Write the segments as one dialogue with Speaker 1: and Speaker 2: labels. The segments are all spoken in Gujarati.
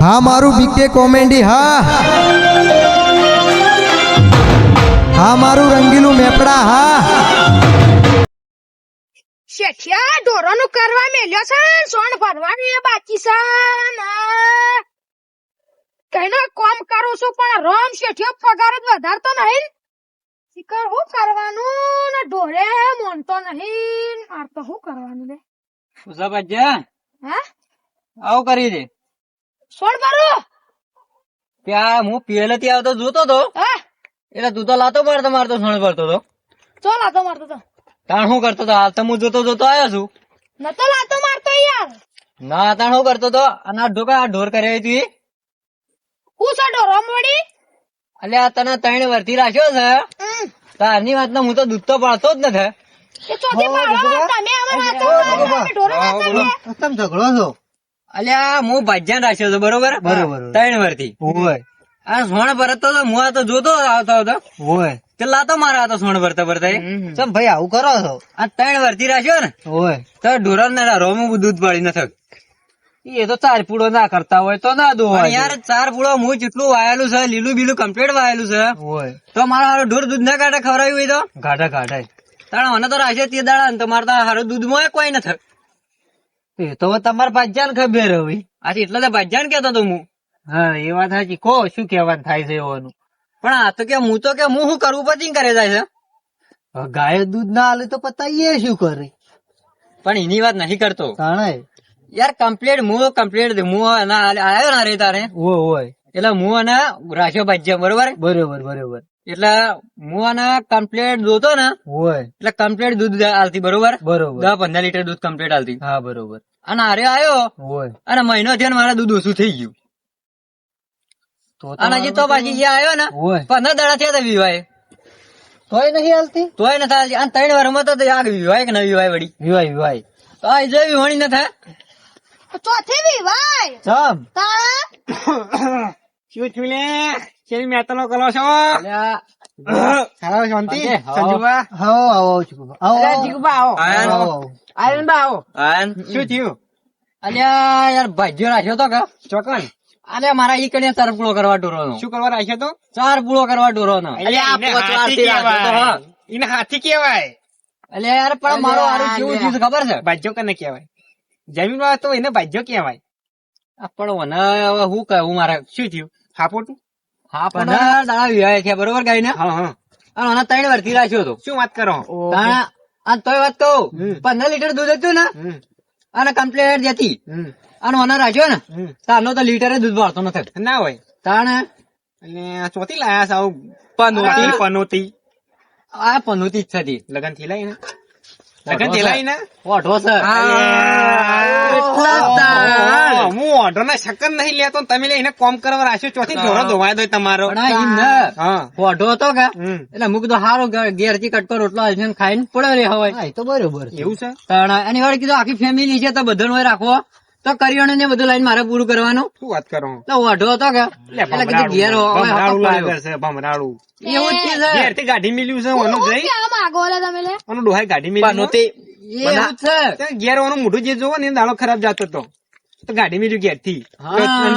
Speaker 1: હા મારું બીકે કોમેડી હા મારું રંગીલું મેપડા
Speaker 2: શેઠિયા ઢોરોનું કરવા મેલ્યો છે સોણ ભરવાની એ બાકી છે ને કઈનો કોમ કરું છું પણ રોમ શેઠિયો પગાર જ વધારતો નહીં શિકર હું કરવાનું ને ઢોરે મોનતો નહીં માર તો શું કરવાનું લે
Speaker 3: ઉસા બચ્ચા
Speaker 2: હે
Speaker 3: આવું કરી દે
Speaker 2: સોણ ભરું
Speaker 3: ત્યાં હું પહેલેથી આવતો જોતો તો
Speaker 2: હે
Speaker 3: એટલે તું તો લાતો મારતો સોણ ભરતો તો
Speaker 2: ચો લાતો મારતો તો
Speaker 3: તાણ શું કરતો તો હાલ તો હું જોતો આવ્યો છું
Speaker 2: નતો લાતો મારતો યાર
Speaker 3: ના તાણ શું કરતો તો અને આ ઢોર કરે તું
Speaker 2: હું છે ઢોરો મળી
Speaker 3: એટલે આ તને 3 વર્ષથી રાખ્યો છે તારની વાત હું તો દૂધ તો પાડતો જ નથી
Speaker 2: એ ચોથી પાડો તમે અમાર વાતો ઢોરો વાતો
Speaker 1: તમે ઝઘડો છો
Speaker 3: અલ્યા હું ભાજ્યાન રાખ્યો છો બરોબર 3 વર્ષથી
Speaker 1: હોય
Speaker 3: આ સોણ ભરતો તો હું આ તો જોતો આવતો
Speaker 1: હોય
Speaker 3: તે લાતો મારા હતો સોણ ભરતા
Speaker 1: ચમ ભાઈ આવું કરો છો
Speaker 3: આ 3 વર્ષથી રાખ્યો ને
Speaker 1: હોય
Speaker 3: તો ઢોરો ને રોમું દૂધ પાડી નથી એ તો 4 પૂળો ના કરતા હોય તો ના દો યાર 4 પૂળો હું જેટલું વાયેલું છે લીલું બીલું કમ્પ્લીટ વાયેલું છે
Speaker 1: હોય
Speaker 3: તો મારા હારો ઢોર દૂધ ના કાઢે ખવડાવ્યું હોય તો
Speaker 1: ગાઢા
Speaker 3: તારા મને તો રાશે તે દાડા ને તો મારા હારો દૂધ માં કોઈ નથી
Speaker 1: એ તો તમારે ભાજ્યાને ખબર હવે
Speaker 3: આજે એટલે તો ભાજ્યાન કેતો તો હું
Speaker 1: હા એ વાત સાચી કો શું કહેવાનું થાય છે એવાનું
Speaker 3: પણ આ તો કે હું શું કરવું પછી કરે જાય છે
Speaker 1: ગાય દૂધ ના આલે તો પતાઈએ શું કરે
Speaker 3: પણ એની વાત નહીં કરતો
Speaker 1: તાણે
Speaker 3: યાર કમ્પ્લીટ હું આવ્યો ના રે તારે
Speaker 1: હોય
Speaker 3: એટલે હું અને રાખ્યો ભાજ્યા
Speaker 1: બરોબર
Speaker 3: એટલે હું અને કમ્પ્લીટ જોતો ને
Speaker 1: હોય
Speaker 3: એટલે કમ્પ્લીટ દૂધ આલતી બરોબર 10-15 લીટર દૂધ કમ્પ્લીટ આલતી
Speaker 1: હા બરોબર
Speaker 3: અને આરે આવ્યો
Speaker 1: હોય
Speaker 3: અને મહિનો થયો ને મારા દૂધ ઓછું થઈ ગયું અને હજી તો પાછી જે આવ્યો ને
Speaker 1: હોય
Speaker 3: 15 દાડા થયા હતા વિવાય
Speaker 1: તોય નહીં હાલતી
Speaker 3: તોય નથી હાલતી અને 3 વારમાં તો આ વિવાય કે ન વિવાય વળી
Speaker 1: વિવાય
Speaker 3: તો આ જે વિવાણી ન થાય
Speaker 2: ચોથી બી ભાઈ
Speaker 1: ચમ
Speaker 2: તાળા
Speaker 3: શું છું લે શેરી મેતનો કલો છો
Speaker 1: સારા શાંતિ
Speaker 3: સંજુબા
Speaker 1: આવો જીગુબા
Speaker 3: આવો શું થયું અલ્યા યાર ભાજ્યો રાખ્યો તો કે ચોકન અલ્યા મારા ઈ કને 4 પૂળો કરવા ઢોરો નો શું કરવા રાખ્યો તો 4 પૂળો કરવા ઢોરો નો એને હાથી કેવાય અલ્યા યાર પણ મારો હારું કેવું ચીજ ખબર છે ભાજ્યો કને કેવાય જમીન માં તો એને ભાજ્યો કેવાય પણ મને હવે હું કહું મારે શું થયું હાપોટું હા 15 દાડા વિવાહ થયા બરોબર ગાય ને અને 3 વર્ષથી રાખ્યો હતો શું વાત કરો તોય વાત કહું 15 લીટર દૂધ હતું ને અને કમ્પ્લેટ જતી અને ઓના રાખ્યો ને તારનો તો લીટર દૂધ વાળતો નથી ના હોય તાણે ચોથી લાયા સાવ પનોતી આ પનોતી જ થતી લગન થી લઈને ઓઢો છે હું ઓઢો ના શકન નહીં લેતો તમે એને કોમ કરવા રાખ્યો ચોથી ઢોરો ધોવાય દો તમારો ઓઢો હતો કે એટલે મુક તો હારો ઘેર થી કટકો રોટલો ખાઈને પડ્યો રે હવે તો બરોબર એવું છે એની વાળે કીધું આખી ફેમિલી છે તો બધાને રાખવો તો કરિયાણું ને બધું લાઈન મારે પૂરું કરવાનું શું વાત કરો તો ઓઢો હતો કે એટલે કીધું ઘેર ભમરાળું એવું જ છે ઘેર થી ગાડી મિલ્યું છે ઓનું જઈ
Speaker 2: આમ આગો લે તમે લે
Speaker 3: ઓનું ડોહાઈ ગાડી મિલ્યું એવું છે ઘેર ઓનું મોઢું જે જોવો ને દાડો ખરાબ જતો હતો તો ગાડી મિલ્યું ઘેર થી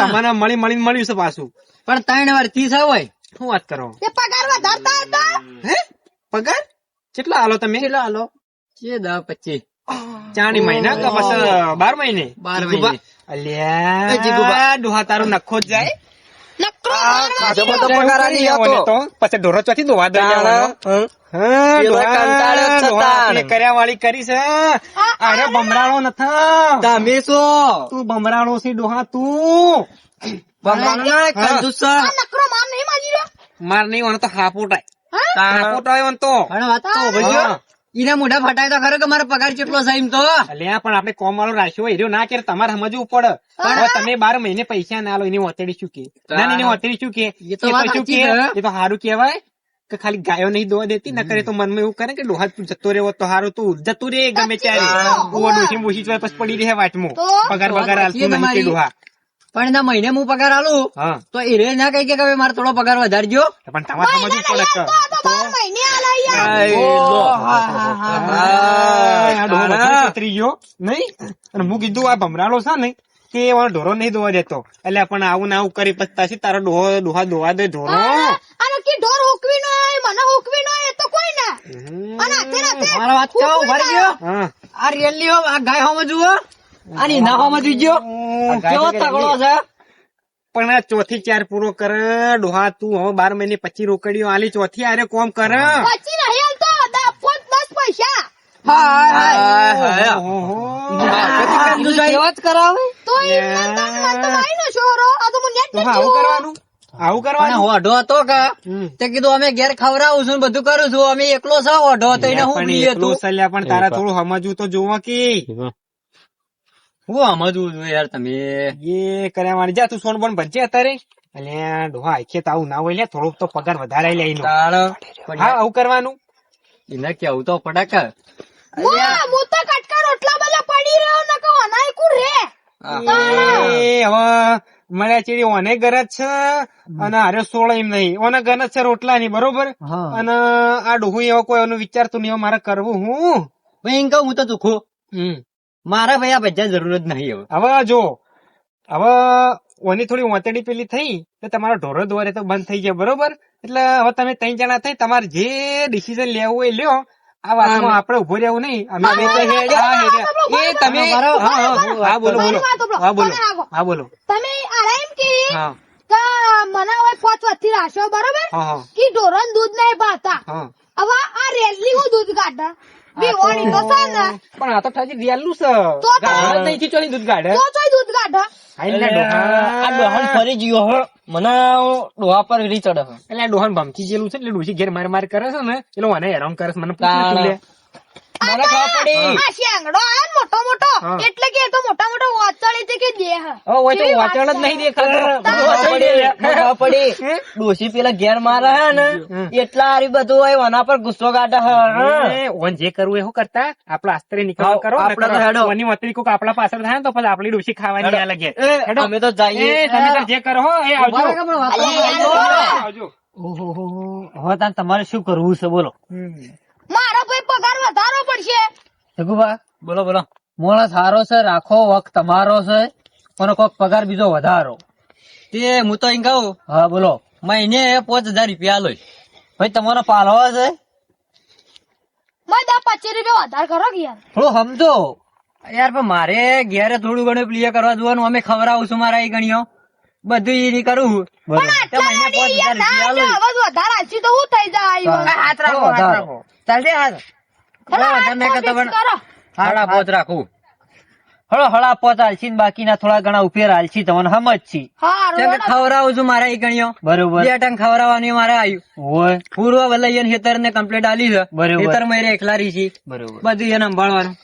Speaker 3: તમારે મળીને મળ્યું છે પાછું પણ 3 વર્ષથી છે હોય શું વાત કરો
Speaker 2: તે પગાર વધારતા હતા
Speaker 3: હે પગાર કેટલા હાલો તમે કેટલા હાલો છે 10-25 ચાણી મહિના કે બસ 12 મહિને 12 મહિને અલ્યા ડોહા તારું નખો જ જાય પછી ઢોરો ચોથી દોવા કર્યા વાળી કરી છે અરે ભમરાળો નથી તમે શું તું ભમરાળો છે ડોહા તું માર નહીં ઓને તો હાપોટાય તો ઈને મોઢા ફટાય તો ખરો કે મારો પગાર કેટલો છે એમ તો અલ્યા પણ આપણે કોમ વાળો રાખ્યો હોય ના કે તમારે સમજવું પડે પણ તમે 12 મહિને પૈસા ના લો એની ઓતડી શું કે ના એની ઓતડી શું કે એ તો સારું કેવાય કે ખાલી ગાયો નહીં દોવા દેતી ના કરે તો મનમાં એવું કરે કે ડોહા તું જતો રહેવો તો સારું તું જતું રે ગમે ત્યારે ડોસી બોસી પછી પડી રહે વાટમાં પગાર હાલતું નહીં કે ડોહા પણ એના મહિને હું પગાર આલું તો એ રે ના કઈ કે મારે થોડો પગાર વધારજો પણ તમારે સમજવું પડે નહીં અને હું કીધું આ ભમરાળો છે ને કે એવાનો ઢોરો નહીં ધોવા દેતો. એટલે પણ આવું ને આવું કરી પછી તારો ડોહા ધોવા દે ઢોરો.
Speaker 2: અને કે ઢોર હોકવી નો હોય, મને હોકવી નો હોય, એ તો કોઈ ના. અને હાથે નાથે
Speaker 1: મારા વાત કહું, ભરી ગયો.
Speaker 3: હા.
Speaker 1: આ રેલી હો, આ ગાય હોમાં જુઓ, આની ના હોમાં જોઈજો. કેવો તગડો છે.
Speaker 3: પણ આ ચોથી 4 પૂરો કર ડોહા. તું હવે 12 મહિને પછી રોકડીઓ આલી, ચોથી આરે કોમ કર.
Speaker 2: પછી નહીં હાલતો 10 પૈસા.
Speaker 1: કેવો જ કરાવે.
Speaker 2: તો એમને તો મારી નો છોરો. આ તો મને
Speaker 3: તો આવું કરવાનું, આવું
Speaker 1: અને
Speaker 3: કરવાનું.
Speaker 1: ઓઢો હતો કા તે કીધું અમે ઘેર ખવડાવું છું ને બધું કરું છું. અમે એકલો છે ઓઢો હતો એને હું
Speaker 3: પણ
Speaker 1: પીએ
Speaker 3: એટલું
Speaker 1: તું.
Speaker 3: સલ્યા પણ તારા થોડું સમજવું તો જોવો કે
Speaker 1: હું સમજવું છું યાર તમે.
Speaker 3: એ કર્યા વાળી. જા તું સોન બોન ભજે અત્યારે. અલ્યા ડોહા આખે તો આવું ના હોય લે, થોડોક તો પગાર વધારે લે એનો. હા આવું કરવાનું.
Speaker 1: એને કેવું તો પડાકા.
Speaker 2: હું તો કટકા રોટલા બધા પડી રહ્યો ન કહો નાય કુ રે.
Speaker 3: એ હવે મળ્યા ચીડી ઓને ગરજ છે અને હારે સોળ એમ નહીં. ઓને ગરજ છે રોટલા ની, બરોબર.
Speaker 1: હા.
Speaker 3: અને આ ડોહું એવો કોઈ એનું વિચારતું નહીં. હવે મારે કરવું હું.
Speaker 1: ભાઈ એમ કહું હું તો ચોખ્ખો.
Speaker 3: હમ.
Speaker 1: મારા ભાઈ આ ભજ્યા જરૂર જ નહીં હવે.
Speaker 3: હવે જો હવે ઓની થોડી વાંતડી પેલી થઈ તો તમારો ઢોરો દોરે તો બંધ થઈ જાય, બરોબર. એટલે હવે તમે 3 જણા થઈ, તમારે જે ડિસિઝન લેવું હોય લ્યો. આ વાતમાં આપડે ઉભો રહેવું નહીં. અમે બે તો હેડ્યા. એ તમે હા બોલો બોલો. હા બોલો. હા બોલો.
Speaker 2: તમે આરામ કે
Speaker 3: હા
Speaker 2: મને હવે 5 વર્ષથી રાખ્યો, બરોબર.
Speaker 3: હા
Speaker 2: કે ઢોરણ દૂધ નહીં પાતા.
Speaker 3: હા.
Speaker 2: હવે આ રેલી હું દૂધ કાઢા બે ઓણી તો છે ને.
Speaker 3: પણ આ તો ઠાજી વેલું છે.
Speaker 2: તો તો-
Speaker 3: ગાળા જ નહીં ચોરી દૂધ કાઢે.
Speaker 2: તો ચોય દૂધ કાઢા.
Speaker 3: એટલે ડોહા
Speaker 1: ફરી ગયો હો. મને ડોહા પર રી ચડે.
Speaker 3: એટલે ડોહાન ભમકી જેલું છે. એટલે ડોસી ઘેર માર કરે છે ને એટલે મને હેરાન કરે છે. મને પૂછ્યું તું લે.
Speaker 1: મને ખબર પડી.
Speaker 2: આ શેંગડો આયો ને મોટો મોટો
Speaker 3: હા.
Speaker 2: એટલે કે એ તો મોટા મોટો વાચળી તે કે દેહ.
Speaker 3: હવે ઓય તો વાચણ જ નહીં દેખાતો.
Speaker 1: ડોસી પેલા ઘેર મારે હે ને એટલા હારી બધું હોય એના પર ગુસ્સો કાઢે હે.
Speaker 3: ઓન જે કરવું એવું કરતા આપડે આસ્તરે નીકળવા
Speaker 1: હા,
Speaker 3: કરો.
Speaker 1: આપણે તો હેડો.
Speaker 3: ઓની વતરી કોક આપડા પાછળ થાય ને તો પછી આપડી ડોસી ખાવાની આ લગે. હેડો.
Speaker 1: અમે તો જઈએ.
Speaker 3: એ તમે તાર જે કરો હો એ આવજો. આવજો.
Speaker 1: હવે તાર તમારે શું કરવું છે બોલો.
Speaker 2: મારો ભાઈ પગાર વધારવો પડશે.
Speaker 1: જગુભા બોલો બોલો. મોણસ સારો છે, રાખો વખત તમારો છે, પણ કોક પગાર બીજો વધારો. તે હું તો એમ કહું. હા બોલો. મહિને 5,000 રૂપિયા લો. ભાઈ તમારો પાલવા છે.
Speaker 2: મેં 10-25 રૂપિયા વધારે કરો કે યાર.
Speaker 1: થોડું સમજો યાર. પણ મારે ઘેરે થોડું ઘણું પ્રિય કરવા જોવાનું. અમે ખવડાવું છું મારા એ ગણીઓ બધું એ કરું.
Speaker 2: પણ આટલા વાળી યાર ના જો અવાજ વધારે આછી તો હું થઈ જાય.
Speaker 3: હાથ રાખો, હાથ રાખો.
Speaker 1: ચાલશે હાથ.
Speaker 2: કરો.
Speaker 1: હળા પોત રાખું. હળા પોત હાલશી ને બાકીના થોડા ઘણા ઉપેર હાલશી તમને સમજ છી.
Speaker 2: હારું.
Speaker 1: ખવડાવું છું મારા એ ગણીઓ. બરોબર. 2 ટંગ ખવડાવવાની મારે આવ્યું હોય. પૂર્વ વલૈયન હેતર ને કમ્પ્લીટ આલી છે. હેતર માં એકલા રહી છે. બરોબર. બધું એને સંભાળવાનું.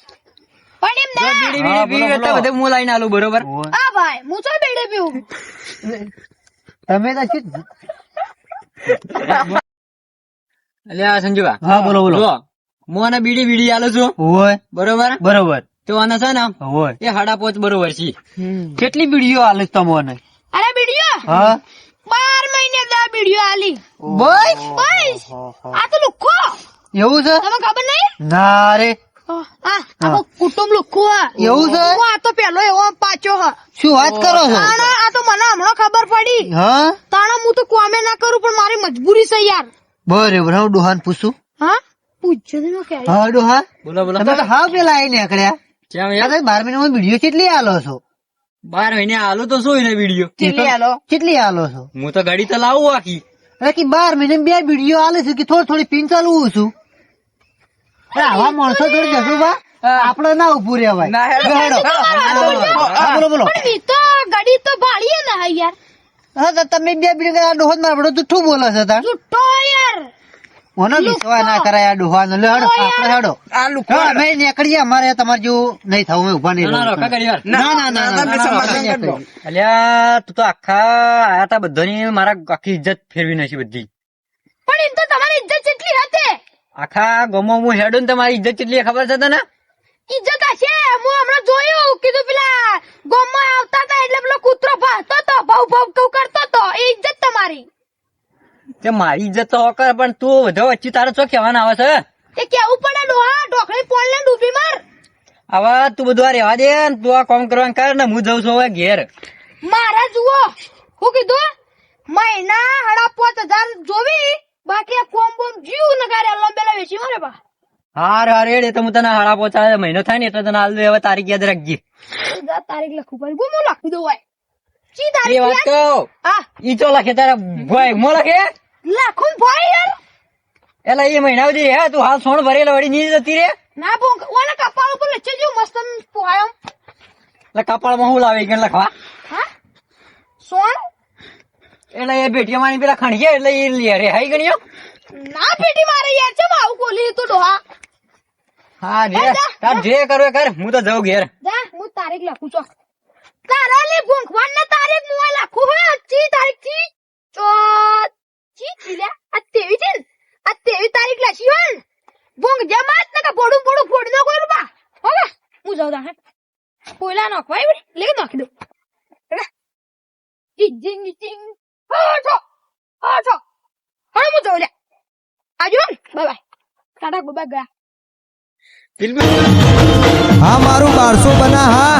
Speaker 2: પણ એમ ના.
Speaker 1: બીડી બીડી પીવી એટલે બધે હું લાઈને આલું. બરોબર.
Speaker 2: આ ભાઈ હું તો બેડે પીવું.
Speaker 1: તમે તો સંજુવા. હા બોલો બોલો. હું આને બીડી બીડી આલું છું. હોય. બરોબર બરોબર. તો આને છે ને હોય એ 5.5 બરોબર છે. કેટલી બીડીઓ આલે તમને?
Speaker 2: અરે બીડીયો
Speaker 1: હા
Speaker 2: 12 મહિને 10 બીડીયો આલી.
Speaker 1: બસ
Speaker 2: બસ આ તો લુખો.
Speaker 1: એવું છે?
Speaker 2: તમને ખબર નહીં?
Speaker 1: ના રે.
Speaker 2: આ કુટુંબ લુખો.
Speaker 1: એવું છે?
Speaker 2: આ તો પેલો એવો પાછો હ.
Speaker 1: શું વાત કરો છો?
Speaker 2: આ તો મને હમણાં ખબર પડી.
Speaker 1: હા
Speaker 2: તાણા હું તો કોમે ના કરું પણ મારી મજબૂરી છે યાર.
Speaker 1: બરોબર. હું ડોહાન પૂછું.
Speaker 2: હા પૂછજો ને કે.
Speaker 1: હા ડોહા બોલો બોલો. તમે તો હાવ પેલા આઈ નીકળ્યા. 12 મહિનામાં વિડીયો કેટલી આલો છો? 12 મહિને આલો તો શું એને વિડીયો કેટલી આલો છો? હું તો ગાડી તો લાવું આખી. અરે કે 12 મહિને 2 વિડીયો આલે છે કે થોડી પીન ચાલવું છું. આવા માણસો જોડે જશું બા આપડે ના ઉભું રેવાય. બોલો બોલો.
Speaker 2: પણ ઈ તો ગાડી તો ભાળીએ ને યાર.
Speaker 1: હા તો તમે 2 વિડીયો ડોહો મારડો જુઠ્ઠું બોલે છે તાર.
Speaker 2: જુઠ્ઠો યાર.
Speaker 1: મને વિશ્વાસ ના કરાય આ ડોહાનો. લે હેડો આપણે હેડો. આ લુખો અમે નીકળીએ. અમારે તમારે જેવું નહીં થવું. અમે ઉભા નહીં રહો. ના અલ્યા તું તો આખા આયા તા બધાની મારા આખી ઇજ્જત ફેરવી નાખી બધી.
Speaker 2: પણ એમ તો તમારી ઇજ્જત કેટલી હતી?
Speaker 1: આખા ગામમાં હું હેડું ને તમારી ઇજ્જત કેટલી ખબર છે તને?
Speaker 2: ઇજ્જત હશે. હું હમણાં જોયું કીધું પેલા ગામમાં આવતા હતા એટલે પેલો કૂતરો ભાગતો તો ભાવ ભાવ કઉ કરતો તો એ ઇજ્જત તમારી.
Speaker 1: તે મારી ઇજ્જત તો હોકર પણ તું વધુ વચ્ચે તારે શું કહેવાના આવે છે?
Speaker 2: એ કેવું પડે ડોહા ઢોકળી પોણ ને ડૂબી માર.
Speaker 1: હવે તું બધું આ રહેવા દે ને તું આ કામ કરવાનું કર ને હું જઉં છું હવે ઘેર.
Speaker 2: મારા જુઓ હું કીધું મહિના 5,500 જોવી બાકી આ કોમ બોમ જીવ નગારે લંબેલા વેચી મારે બા.
Speaker 1: હાર રેડ એ તો હું તને 5,500 મહિનો થાય ને એટલે તને હાલ દે. હવે તારીખ યાદ રાખજે.
Speaker 2: તારીખ લખવું પડે હું લખી દઉં હોય ચી
Speaker 1: એ
Speaker 2: તારીખ
Speaker 1: વાત
Speaker 2: યાર?
Speaker 1: કહું
Speaker 2: હા
Speaker 1: ઈ તો લખે તારા ભાઈ મો લખે
Speaker 2: લખું ભાઈ યાર
Speaker 1: એટલે એ મહિના સુધી હે તું હાલ સોણ ભરેલા વળી ની જતી રે.
Speaker 2: ના બોંગ ઓને કપાળ ઉપર લચ્છે જો મસ્ત પોહાયો
Speaker 1: એટલે કપાળમાં હું લાવી કે લખવા
Speaker 2: હા સોણ
Speaker 1: એટલે એ બેટીઓ મારી પેલા ખણજે એટલે એ લે રે હાઈ ગણ્યો.
Speaker 2: ના પેટી મારે યાર ચમ આવું બોલી તું ડોહા.
Speaker 1: હા તાર જે કરવે કર હું તો જાઉં ઘેર.
Speaker 2: જા હું તારીખ લખું છું તારા લે ભૂંખવાન ના તારીખ હું લખું હે ચી તારીખ થી ચી ચીલ્યા આ 23 છે ને આ 23 તારીખ લખી હોય ને ભૂંખ જમાત ને કે બોડું ફોડી નો કોઈ બા હવે હું જાઉં તા હે કોઈલા નાખવાય બડી લે નાખી દઉં જીંગ જીંગ હા છો હવે હું જાઉં લે આજો બાય ટાટા બાય ગયા.
Speaker 4: હા મારું 1200 બના હા.